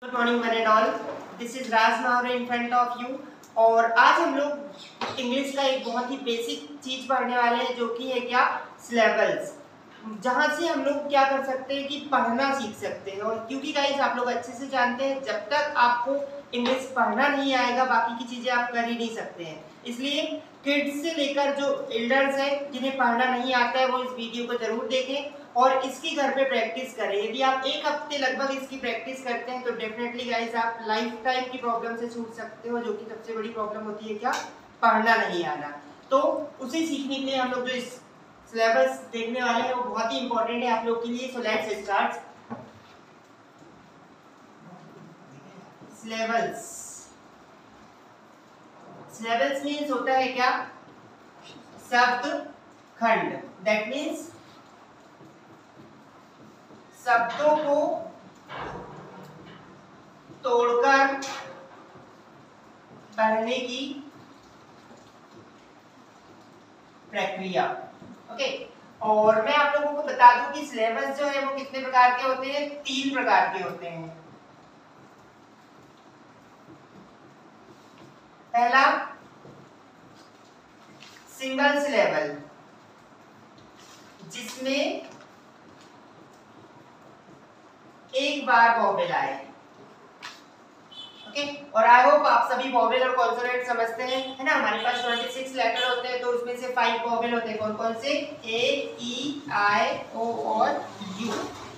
Good morning one and all, this is Raj Mavare in front of you. और आज हम लोग इंग्लिश का एक बहुत ही बेसिक चीज पढ़ने वाले हैं जो कि है क्या, सिलेबल्स। जहाँ से हम लोग क्या कर सकते हैं कि पढ़ना सीख सकते हैं। और क्योंकि गाइस आप लोग अच्छे से जानते हैं जब तक आपको इंग्लिश पढ़ना नहीं आएगा बाकी की चीजें आप कर ही नहीं सकते हैं। इसलिए किड्स से लेकर जो एल्डर्स हैं जिन्हें पढ़ना नहीं आता है वो इस वीडियो को जरूर देखें और इसकी घर पे प्रैक्टिस करें। यदि आप एक हफ्ते लगभग इसकी प्रैक्टिस करते हैं तो डेफिनेटली गाइस आप लाइफ टाइम की प्रॉब्लम से छूट सकते हो, जो कि सबसे बड़ी प्रॉब्लम होती है क्या, पढ़ना नहीं आना। तो उसे सीखने के लिए हम लोग जो इस सिलेबस देखने वाले हैं वो बहुत ही इंपॉर्टेंट है आप लोग के लिए। So let's start. Syllabus syllabus means होता है क्या, शब्द खंड। दैट मीन्स शब्दों को तोड़कर पढ़ने की प्रक्रिया। ओके, और मैं आप लोगों को बता दूं कि सिलेबस जो है वो कितने प्रकार के होते हैं, 3 प्रकार के होते हैं। पहला सिंगल सिलेबल, जिसमें एक बार वॉवेल आए। ओके, और आई होप आप सभी वॉवेल और कॉन्सोनेंट समझते हैं, है ना। हमारे पास 26 लेटर होते हैं तो उसमें से 5 वॉवेल होते हैं। कौन कौन से, ए, ई, आई, ओ और यू,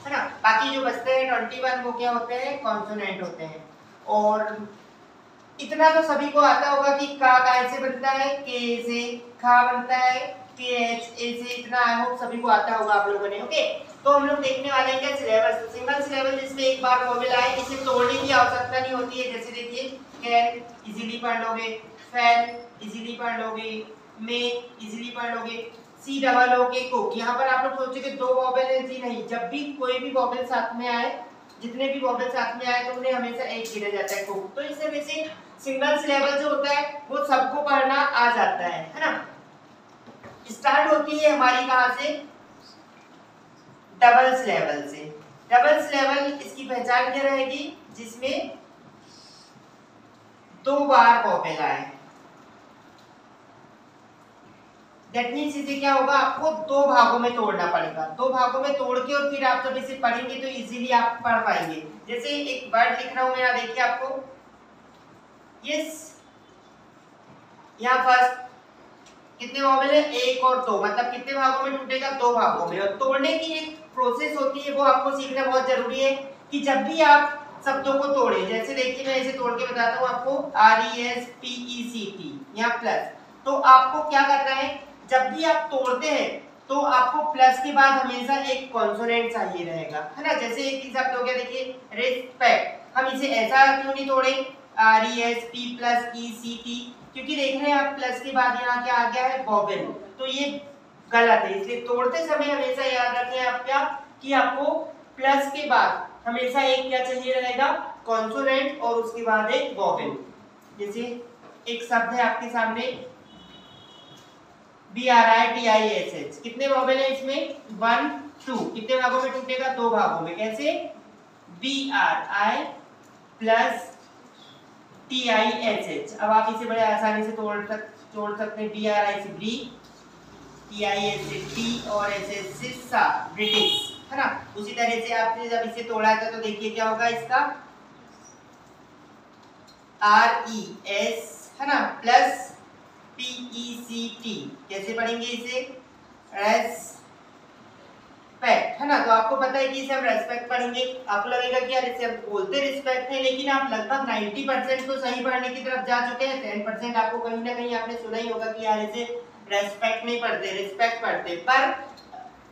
है ना। बाकी जो बचते हैं 21 वो क्या होते हैं, कॉन्सोनेंट होते हैं। और इतना तो सभी को आता होगा कि का कैसे बनता है, के से, खा बनता है के एच, ए से, इतना आई होप सभी को आता होगा आप लोगों ने। ओके, तो हम लोग देखने वाले हैं क्या, सिलेबस। सिंगल सिलेबल जिसमें एक बार वॉवेल आए, इसे तोड़ने की आवश्यकता नहीं होती है। जैसे देखिए, कैन इजीली पढ़ लोगे, फैन इजीली पढ़ लोगे, मे इजीली पढ़ लोगे, सी डबल ओ के कुक। यहाँ पर आप लोग सोचोगे 2 वॉवेल है, जी नहीं। जब भी कोई भी वॉवेल साथ में आए, जितने भी वॉवेल साथ में आए तो उन्हें हमेशा एक गिना जाता है, कुक। तो इस तरह से सिंगल सिलेबल जो होता है वो सबको पढ़ना आ जाता है ना। स्टार्ट होती है हमारी कहां से, डबल सिलेबल से। डबल सिलेबल इसकी पहचान क्या रहेगी, जिसमें 2 बार वॉवेल आए। दैट मींस इसे क्या होगा, आपको 2 भागों में तोड़ना पड़ेगा। 2 भागों में तोड़ के और फिर आप जब इसे पढ़ेंगे तो इजीली आप पढ़ पाएंगे। जैसे एक वर्ड लिख रहा हूं मैं, यहाँ देखिए आपको, यस। यहाँ फर्स्ट कितने वॉवेल है, 1 और 2, मतलब कितने भागों में टूटेगा, 2 भागों में। और तोड़ने की एक प्रोसेस होती है वो आपको सीखना बहुत जरूरी है कि जब भी आप शब्दों को तोड़े, जैसे देखिए मैं इसे तोड़ के बताता हूँ आपको, RESPECT, यहाँ प्लस। तो आपको क्या करना है, जब भी आप तोड़ते हैं तो आपको प्लस के बाद हमेशा एक कॉन्सोनेंट चाहिए रहेगा, है ना। जैसे एक शब्द हो गया, देखिए रिस्पेक्ट, हम इसे ऐसा क्यों नहीं तोड़े, RESP+ECT, क्योंकि देख रहे हैं आप प्लस के बाद यहाँ क्या आ गया है, वॉवेल। तो ये गलत है, इसलिए तोड़ते समय हमेशा याद रखें आप क्या, कि आपको प्लस के बाद हमेशा एक क्या चाहिए रहेगा, कॉन्सोनेंट, और उसके बाद एक वॉवेल। जैसे एक शब्द है आपके सामने, BRITISH, कितने वॉवेल है इसमें, 1 2, कितने भागों में टूटेगा, 2 भागों में। कैसे, BRI प्लस TISH। अब आप इसे बड़े आसानी से तोड़ सकते हैं। BRI से ब्री, TIS से टी और SS से सा, ब्रिटिश, है ना। उसी तरह से आपने जब इसे तोड़ा था तो देखिए क्या होगा, इसका RES, है ना, प्लस PECT। कैसे पढ़ेंगे इसे, रेस्पेक्ट, है ना। तो आपको पता है कि इसे हम रेस्पेक्ट पढ़ेंगे। आपको लगेगा कि यार इसे हम बोलते रिस्पेक्ट है, लेकिन आप लगभग 90% तो सही पढ़ने की तरफ जा चुके हैं। 10% आपको कहीं ना कहीं आपने सुना ही होगा कि यार इसे रेस्पेक्ट नहीं पढ़ते, रिस्पेक्ट पढ़ते। पर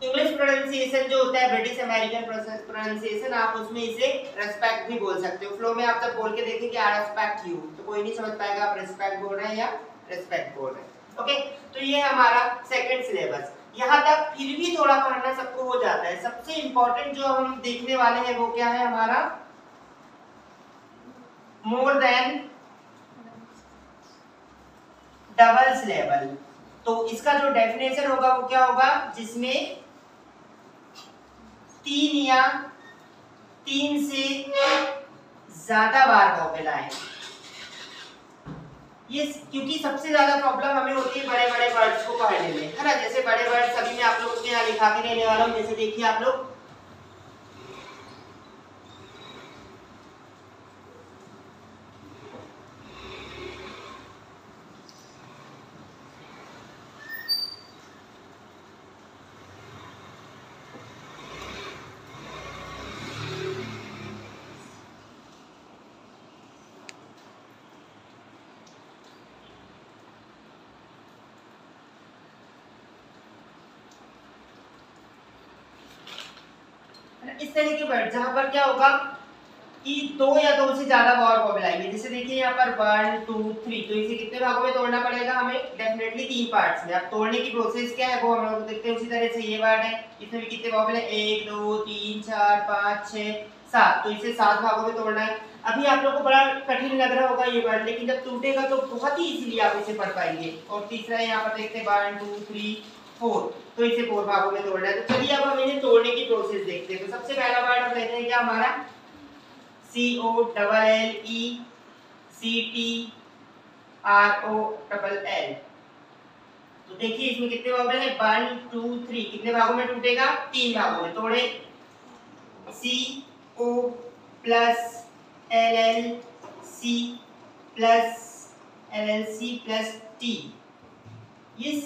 इंग्लिश प्रोनाउंसिएशन जो होता है, ब्रिटिश अमेरिकन प्रोनाउंसिएशन, आप उसमें इसे रेस्पेक्ट भी बोल सकते हो। फ्लो में आप जब बोल के देखें कि आई रेस्पेक्ट यू, तो कोई नहीं समझ पाएगा आप रेस्पेक्ट बोल रहे हैं या रेस्पेक्ट बोल रहे हैं। ओके, तो ये है हमारा सेकंड सिलेबस। यहाँ तक फिर भी थोड़ा पढ़ना सबको हो जाता है। सबसे इंपॉर्टेंट जो हम देखने वाले हैं वो क्या है हमारा, मोर देन डबल सिलेबल। तो इसका जो डेफिनेशन होगा वो क्या होगा, जिसमें 3 या 3 से ज्यादा बार वॉवेल आए। ये क्योंकि सबसे ज्यादा प्रॉब्लम हमें होती है बड़े बड़े वर्ड्स को पढ़ने में, है ना। जैसे बड़े वर्ड सभी में आप लोग के यहाँ लिखा के रहने वाला हूँ। जैसे देखिए आप लोग इस तरह के वर्ड जहां पर क्या होगा कि दो या दो से ज्यादा और वॉवेल आएंगे। जैसे देखिए यहाँ पर 1 2 3, तो इसे कितने भागों में तोड़ना पड़ेगा हमें? डेफिनेटली 3 पार्ट्स में। अब तोड़ने की प्रोसेस क्या है वो हम लोग देखते हैं। उसी तरह से ये वर्ड है, इसमें भी कितने वॉवेल है? 1 2 3 4 5 6 7, तो इसे 7 भागों में तोड़ना है। अभी आप लोग को बड़ा कठिन लग रहा होगा ये वर्ड, लेकिन जब टूटेगा तो बहुत ही इजीली आप इसे पढ़ पाएंगे। और तीसरा यहाँ पर देखते हैं 1 2 3 4, तो इसे 4 भागों में तोड़ना है। तो चलिए अब हम इन्हें तोड़ने की प्रोसेस देखते हैं। तो सबसे पहला वर्ड हम लेते हैं क्या हमारा? COLLE CTROLL। तो देखिए इसमें कितने वॉवेल है? 1 2 3, कितने भागों में टूटेगा? 3 भागों में। तोड़े CO plus LLC plus LLC plus T, इस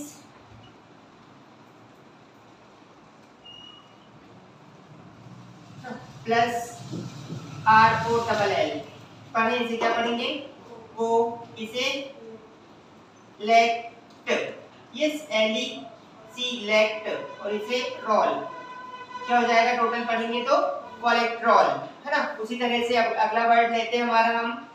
प्लस ROLL। पढ़े इसे क्या पढ़ेंगे? वो इसे लेक्ट, यस LEC लेक्ट, और इसे रोल। क्या हो जाएगा टोटल पढ़ेंगे तो? कोलेस्ट्रॉल, है ना। उसी तरह से अब अगला वर्ड लेते हैं हमारा हम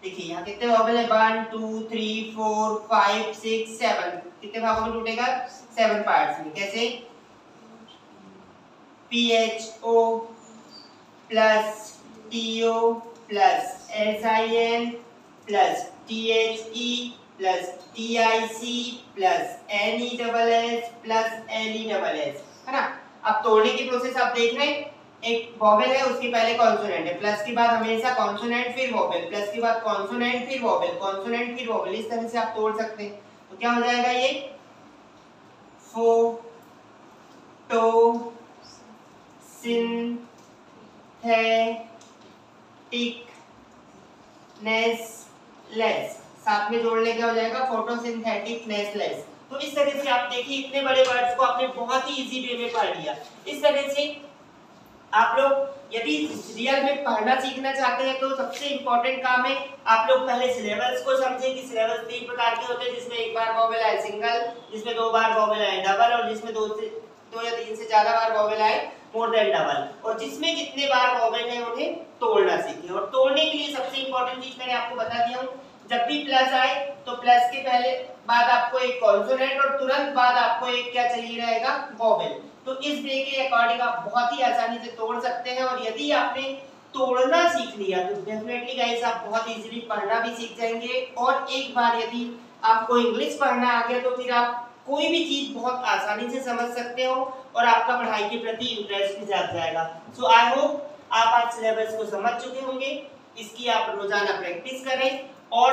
देखिए यहाँ कितने वॉवेल है? 1 2 3 4 5 6 7, कितने भागों में टूटेगा? 7 पार्ट्स में। कैसे? PHO plus TO plus SIN plus THE plus TIC plus NESS plus LESS, है ना। अब तोड़ने की प्रोसेस आप देख रहे हैं। एक वॉवेल है, उसके पहले कॉन्सोनेंट है, प्लस के बाद हमेशा कॉन्सोनेंट फिर वॉवेल, प्लस के बाद कॉन्सोनेंट फिर वॉवेल, कॉन्सोनेंट फिर वॉवेल। इस तरह से आप तोड़ सकते हैं। तो क्या हो जाएगा ये? फो टो सिन थे टिक नेस लेस, साथ में जोड़ ले क्या हो जाएगा? फोटोसिंथेटिक नेसलेस। तो इस तरह से आप देखिए इतने बड़े वर्ड्स को आपने बहुत ही इजी वे में पढ़ लिया। इस तरह से आप लोग यदि रियल में पढ़ना सीखना चाहते हैं तो सबसे इम्पोर्टेंट काम है आप लोग पहले सिलेबस को समझें कि सिलेबस 3 प्रकार के होते हैं, जिसमें एक बार वॉवेल आए सिंगल, जिसमें 2 बार वॉवेल आए डबल, और जिसमें 2 या 3 से ज्यादा बार वॉवेल आए मोर देन डबल, और जिसमें कितने बार वॉवेल है उन्हें तोड़ना सीखें। और तोड़ने के लिए सबसे इम्पोर्टेंट चीज मैंने आपको बता दिया हूँ, जब भी प्लस आए तो प्लस के पहले बाद आपको एक कॉन्सोनेंट और तुरंत बाद आपको एक क्या चाहिए रहेगा? वॉवेल। तो इस वे के अकॉर्डिंग आप बहुत ही आसानी से तोड़ सकते हैं। और यदि आपने तोड़ना सीख लिया तो डेफिनेटली गाइस आप बहुत इजीली पढ़ना भी सीख जाएंगे। और एक बार यदि आपको इंग्लिश पढ़ना आ गया तो फिर आप कोई भी चीज बहुत आसानी से समझ सकते हो और आपका पढ़ाई के प्रति इंटरेस्ट भी जाग जाएगा। सो आई होप आप आज सिलेबस को समझ चुके होंगे। इसकी आप रोजाना प्रैक्टिस करें और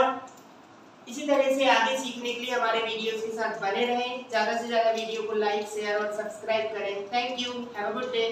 इसी तरह से आगे सीखने के लिए हमारे वीडियोस के साथ बने रहें। ज़्यादा से ज़्यादा वीडियो को लाइक शेयर और सब्सक्राइब करें। Thank you, have a good day.